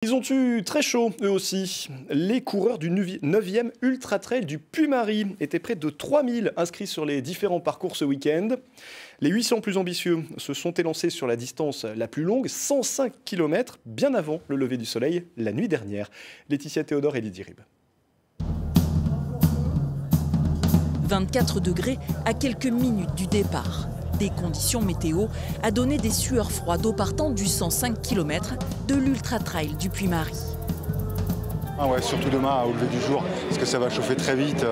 Ils ont eu très chaud, eux aussi. Les coureurs du 9e Ultra Trail du Puy-Mary étaient près de 3000 inscrits sur les différents parcours ce week-end. Les 800 plus ambitieux se sont élancés sur la distance la plus longue, 105 km, bien avant le lever du soleil la nuit dernière. Laetitia Théodore et Lydie Rib. 24 degrés à quelques minutes du départ. Des conditions météo a donné des sueurs froides aux partants du 105 km de l'Ultra Trail du Puy-Mary. Ah ouais, surtout demain au lever du jour, parce que ça va chauffer très vite.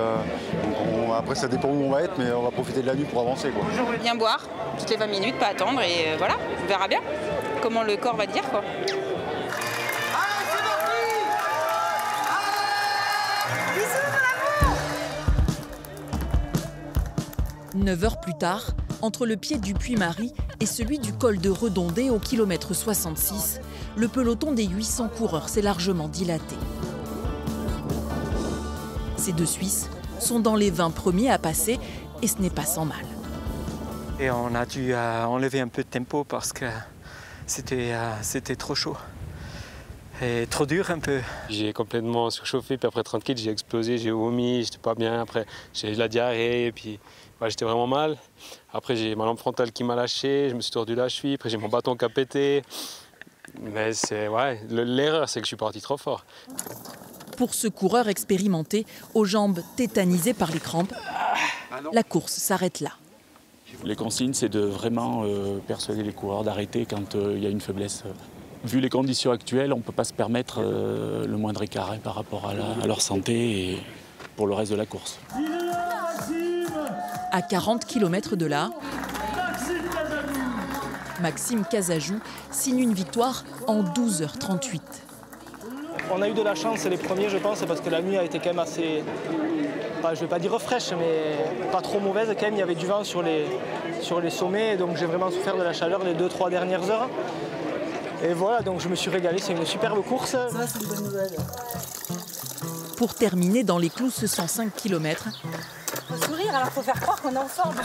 Après, ça dépend où on va être, mais on va profiter de la nuit pour avancer, quoi. Bien boire, toutes les 20 minutes, pas attendre, et voilà, on verra bien comment le corps va dire, quoi. 9 heures plus tard, entre le pied du Puy-Mary et celui du col de Redondé au kilomètre 66, le peloton des 800 coureurs s'est largement dilaté. Ces deux Suisses sont dans les 20 premiers à passer et ce n'est pas sans mal. Et on a dû enlever un peu de tempo parce que c'était trop chaud. Et trop dur un peu. J'ai complètement surchauffé, puis après 30 km, j'ai explosé, j'ai vomi, j'étais pas bien. Après, j'ai eu la diarrhée, et puis j'étais vraiment mal. Après, j'ai ma lampe frontale qui m'a lâché, je me suis tordu la cheville, après j'ai mon bâton qui a pété. Mais l'erreur, c'est que je suis parti trop fort. Pour ce coureur expérimenté, aux jambes tétanisées par les crampes, la course s'arrête là. Les consignes, c'est de vraiment persuader les coureurs d'arrêter quand il y a une faiblesse. Vu les conditions actuelles, on ne peut pas se permettre le moindre écart par rapport à leur santé et pour le reste de la course. À 40 km de là, Maxime Casajou signe une victoire en 12h38. On a eu de la chance, c'est les premiers, je pense, parce que la nuit a été quand même assez, je ne vais pas dire fraîche, mais pas trop mauvaise. Quand même, il y avait du vent sur les sommets, donc j'ai vraiment souffert de la chaleur les 2-3 dernières heures. Et voilà, donc je me suis régalé, c'est une superbe course. Ça, c'est une bonne nouvelle. Pour terminer dans les clous ce 105 km, Faut sourire, alors faut faire croire qu'on est ensemble.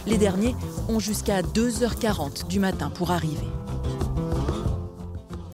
les derniers ont jusqu'à 2h40 du matin pour arriver.